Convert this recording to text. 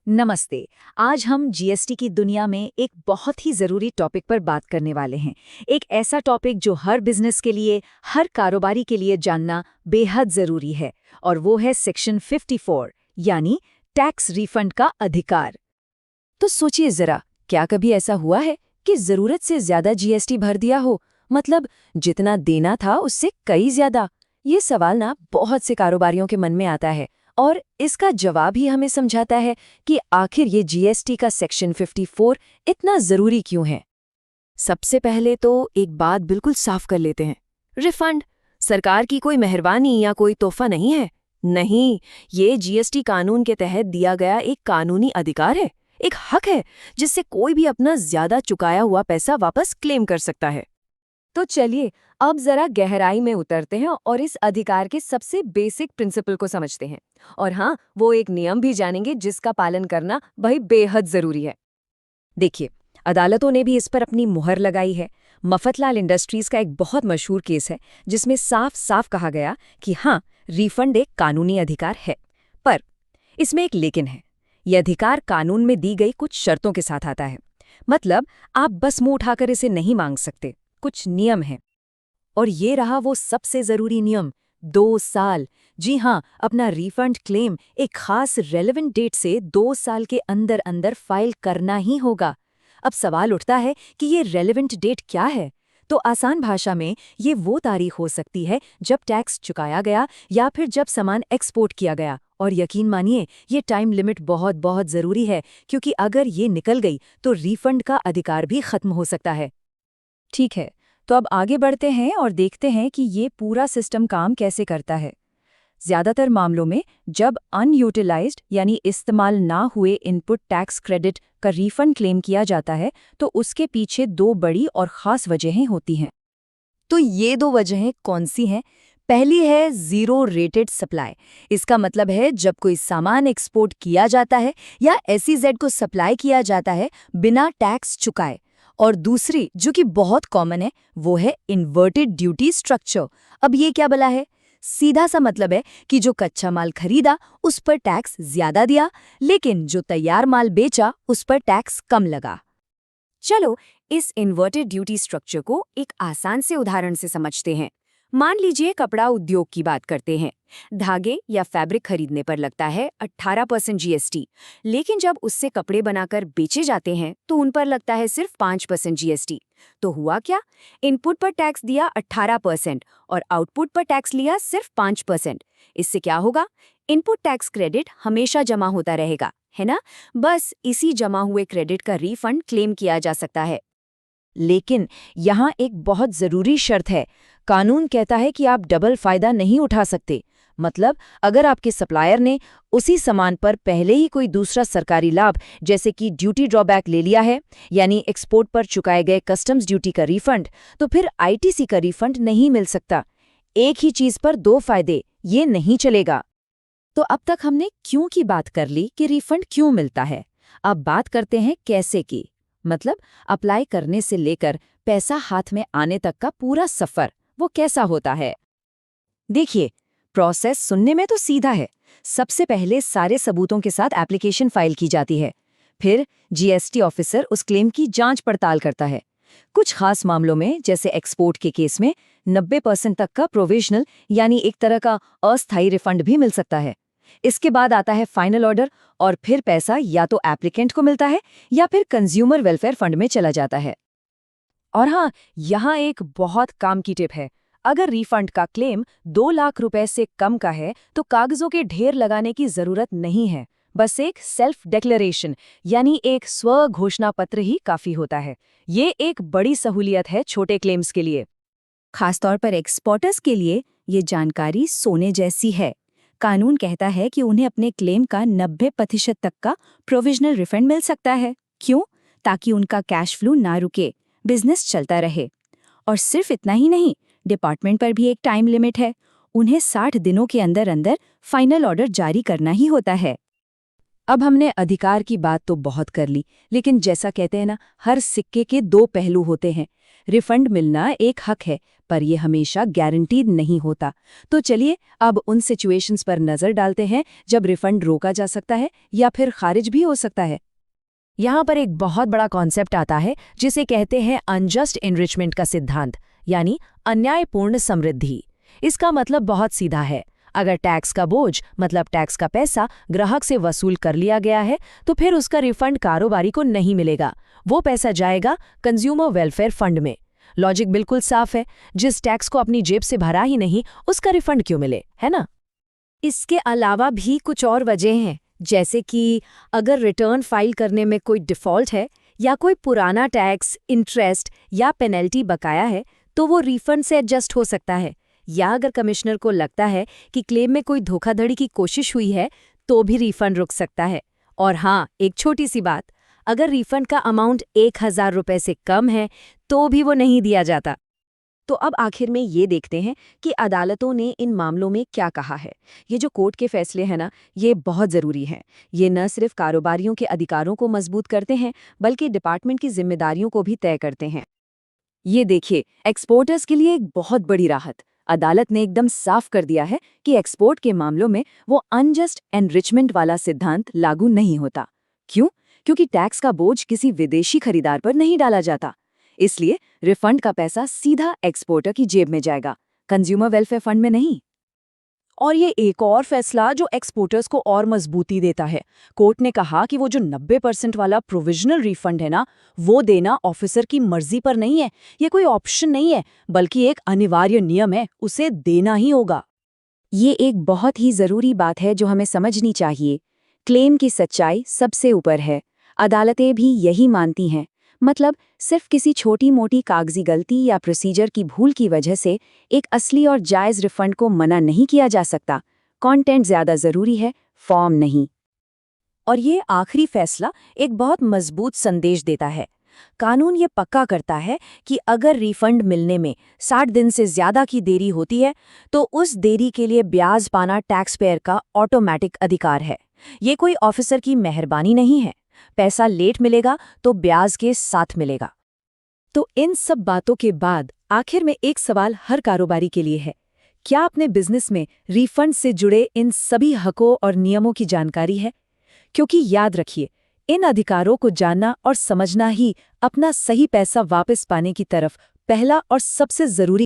नमस्ते। आज हम जीएसटी की दुनिया में एक बहुत ही ज़रूरी टॉपिक पर बात करने वाले हैं। एक ऐसा टॉपिक जो हर बिजनेस के लिए, हर कारोबारी के लिए जानना बेहद ज़रूरी है, और वो है सेक्शन 54, यानी टैक्स रिफंड का अधिकार। तो सोचिए ज़रा, क्या कभी ऐसा हुआ है कि ज़रूरत से ज़्यादा जीएसटी भर दिया हो? मतलब जितना देना था उससे कई ज़्यादा। ये सवाल ना बहुत से कारोबारियों के मन में आता है, और इसका जवाब ही हमें समझाता है कि आखिर ये जीएसटी का सेक्शन 54 इतना ज़रूरी क्यों है। सबसे पहले तो एक बात बिल्कुल साफ कर लेते हैं। रिफंड सरकार की कोई मेहरबानी या कोई तोहफा नहीं है। नहीं, ये जीएसटी कानून के तहत दिया गया एक कानूनी अधिकार है, एक हक है, जिससे कोई भी अपना ज्यादा चुकाया हुआ पैसा वापस क्लेम कर सकता है। तो चलिए अब जरा गहराई में उतरते हैं और इस अधिकार के सबसे बेसिक प्रिंसिपल को समझते हैं। और हाँ, वो एक नियम भी जानेंगे जिसका पालन करना भाई बेहद जरूरी है। देखिए, अदालतों ने भी इस पर अपनी मुहर लगाई है। मफतलाल इंडस्ट्रीज का एक बहुत मशहूर केस है जिसमें साफ साफ कहा गया कि हाँ, रिफंड एक कानूनी अधिकार है। पर इसमें एक लेकिन है। यह अधिकार कानून में दी गई कुछ शर्तों के साथ आता है। मतलब आप बस मुंह उठाकर इसे नहीं मांग सकते, कुछ नियम हैं। और ये रहा वो सबसे जरूरी नियम, 2 साल। जी हाँ, अपना रिफंड क्लेम एक खास रेलेवेंट डेट से 2 साल के अंदर अंदर फाइल करना ही होगा। अब सवाल उठता है कि ये रेलेवेंट डेट क्या है? तो आसान भाषा में ये वो तारीख हो सकती है जब टैक्स चुकाया गया या फिर जब सामान एक्सपोर्ट किया गया। और यकीन मानिए, ये टाइम लिमिट बहुत बहुत ज़रूरी है, क्योंकि अगर ये निकल गई तो रिफंड का अधिकार भी खत्म हो सकता है। ठीक है, तो अब आगे बढ़ते हैं और देखते हैं कि ये पूरा सिस्टम काम कैसे करता है। ज़्यादातर मामलों में जब अनयूटिलाइज्ड यानी इस्तेमाल ना हुए इनपुट टैक्स क्रेडिट का रिफंड क्लेम किया जाता है, तो उसके पीछे दो बड़ी और ख़ास वजहें होती हैं। तो ये दो वजहें कौन सी हैं? पहली है ज़ीरो रेटेड सप्लाई। इसका मतलब है जब कोई सामान एक्सपोर्ट किया जाता है या एसईजेड को सप्लाई किया जाता है बिना टैक्स चुकाए। और दूसरी, जो कि बहुत कॉमन है, वो है इन्वर्टेड ड्यूटी स्ट्रक्चर। अब ये क्या भला है? सीधा सा मतलब है कि जो कच्चा माल खरीदा उस पर टैक्स ज्यादा दिया, लेकिन जो तैयार माल बेचा उस पर टैक्स कम लगा। चलो इस इन्वर्टेड ड्यूटी स्ट्रक्चर को एक आसान से उदाहरण से समझते हैं। मान लीजिए कपड़ा उद्योग की बात करते हैं। धागे या फैब्रिक खरीदने पर लगता है 18% जीएसटी, लेकिन जब उससे कपड़े बनाकर बेचे जाते हैं तो उन पर लगता है सिर्फ 5% जीएसटी। तो हुआ क्या? इनपुट पर टैक्स दिया 18% और आउटपुट पर टैक्स लिया सिर्फ 5%। इससे क्या होगा? इनपुट टैक्स क्रेडिट हमेशा जमा होता रहेगा, है ना? बस इसी जमा हुए क्रेडिट का रिफंड क्लेम किया जा सकता है। लेकिन यहाँ एक बहुत ज़रूरी शर्त है। कानून कहता है कि आप डबल फायदा नहीं उठा सकते। मतलब अगर आपके सप्लायर ने उसी सामान पर पहले ही कोई दूसरा सरकारी लाभ, जैसे कि ड्यूटी ड्रॉबैक ले लिया है, यानी एक्सपोर्ट पर चुकाए गए कस्टम्स ड्यूटी का रिफंड, तो फिर आईटीसी का रिफंड नहीं मिल सकता। एक ही चीज़ पर दो फायदे, ये नहीं चलेगा। तो अब तक हमने क्यों की बात कर ली कि रिफंड क्यों मिलता है। अब बात करते हैं कैसे की। मतलब अप्लाई करने से लेकर पैसा हाथ में आने तक का पूरा सफर वो कैसा होता है। देखिए, प्रोसेस सुनने में तो सीधा है। सबसे पहले सारे सबूतों के साथ एप्लीकेशन फाइल की जाती है। फिर जीएसटी ऑफिसर उस क्लेम की जांच पड़ताल करता है। कुछ खास मामलों में, जैसे एक्सपोर्ट के केस में, 90% तक का प्रोविजनल यानी एक तरह का अस्थायी रिफंड भी मिल सकता है। इसके बाद आता है फाइनल ऑर्डर, और फिर पैसा या तो एप्लीकेंट को मिलता है या फिर कंज्यूमर वेलफेयर फंड में चला जाता है। और हाँ, यहाँ एक बहुत काम की टिप है। अगर रिफंड का क्लेम 2 लाख रुपए से कम का है तो कागजों के ढेर लगाने की जरूरत नहीं है। बस एक सेल्फ डिक्लेरेशन यानी एक स्व घोषणा पत्र ही काफी होता है। ये एक बड़ी सहूलियत है छोटे क्लेम्स के लिए। खासतौर पर एक्सपोर्टर्स के लिए ये जानकारी सोने जैसी है। कानून कहता है कि उन्हें अपने क्लेम का 90% तक का प्रोविजनल रिफंड मिल सकता है। क्यों? ताकि उनका कैश फ्लो ना रुके, बिजनेस चलता रहे। और सिर्फ इतना ही नहीं, डिपार्टमेंट पर भी एक टाइम लिमिट है। उन्हें 60 दिनों के अंदर अंदर फाइनल ऑर्डर जारी करना ही होता है। अब हमने अधिकार की बात तो बहुत कर ली, लेकिन जैसा कहते हैं ना, हर सिक्के के दो पहलू होते हैं। रिफंड मिलना एक हक है, पर यह हमेशा गारंटीड नहीं होता। तो चलिए अब उन सिचुएशंस पर नजर डालते हैं जब रिफंड रोका जा सकता है या फिर खारिज भी हो सकता है। यहाँ पर एक बहुत बड़ा कॉन्सेप्ट आता है जिसे कहते हैं अनजस्ट एनरिचमेंट का सिद्धांत, यानी अन्यायपूर्ण समृद्धि। इसका मतलब बहुत सीधा है। अगर टैक्स का बोझ मतलब टैक्स का पैसा ग्राहक से वसूल कर लिया गया है तो फिर उसका रिफंड कारोबारी को नहीं मिलेगा। वो पैसा जाएगा कंज्यूमर वेलफेयर फंड में। लॉजिक बिल्कुल साफ है, जिस टैक्स को अपनी जेब से भरा ही नहीं उसका रिफंड क्यों मिले, है ना। इसके अलावा भी कुछ और वजह हैं, जैसे कि अगर रिटर्न फाइल करने में कोई डिफ़ॉल्ट है या कोई पुराना टैक्स, इंटरेस्ट या पेनल्टी बकाया है तो वो रिफंड से एडजस्ट हो सकता है। या अगर कमिश्नर को लगता है कि क्लेम में कोई धोखाधड़ी की कोशिश हुई है तो भी रिफंड रुक सकता है। और हाँ, एक छोटी सी बात, अगर रिफंड का अमाउंट 1000 रुपये से कम है तो भी वो नहीं दिया जाता। तो अब आखिर में ये देखते हैं कि अदालतों ने इन मामलों में क्या कहा है। ये जो कोर्ट के फैसले हैं ना, ये बहुत ज़रूरी हैं। ये न सिर्फ कारोबारियों के अधिकारों को मजबूत करते हैं, बल्कि डिपार्टमेंट की जिम्मेदारियों को भी तय करते हैं। ये देखिए, एक्सपोर्टर्स के लिए एक बहुत बड़ी राहत। अदालत ने एकदम साफ कर दिया है कि एक्सपोर्ट के मामलों में वो अनजस्ट एनरिचमेंट वाला सिद्धांत लागू नहीं होता। क्यों? क्योंकि टैक्स का बोझ किसी विदेशी खरीदार पर नहीं डाला जाता। इसलिए रिफंड का पैसा सीधा एक्सपोर्टर की जेब में जाएगा, कंज्यूमर वेलफेयर फंड में नहीं। और ये एक और फैसला जो एक्सपोर्टर्स को और मजबूती देता है। कोर्ट ने कहा कि वो जो 90% वाला प्रोविजनल रिफंड है ना, वो देना ऑफिसर की मर्जी पर नहीं है। ये कोई ऑप्शन नहीं है, बल्कि एक अनिवार्य नियम है, उसे देना ही होगा। ये एक बहुत ही ज़रूरी बात है जो हमें समझनी चाहिए। क्लेम की सच्चाई सबसे ऊपर है। अदालतें भी यही मानती हैं। मतलब सिर्फ किसी छोटी मोटी कागजी गलती या प्रोसीजर की भूल की वजह से एक असली और जायज़ रिफंड को मना नहीं किया जा सकता। कंटेंट ज़्यादा ज़रूरी है, फॉर्म नहीं। और ये आखिरी फैसला एक बहुत मजबूत संदेश देता है। कानून ये पक्का करता है कि अगर रिफंड मिलने में 60 दिन से ज्यादा की देरी होती है तो उस देरी के लिए ब्याज पाना टैक्स पेयर का ऑटोमेटिक अधिकार है। ये कोई ऑफिसर की मेहरबानी नहीं है। पैसा लेट मिलेगा तो ब्याज के साथ मिलेगा। तो इन सब बातों के बाद आखिर में एक सवाल हर कारोबारी के लिए है। क्या अपने बिजनेस में रिफंड से जुड़े इन सभी हकों और नियमों की जानकारी है? क्योंकि याद रखिए, इन अधिकारों को जानना और समझना ही अपना सही पैसा वापस पाने की तरफ पहला और सबसे जरूरी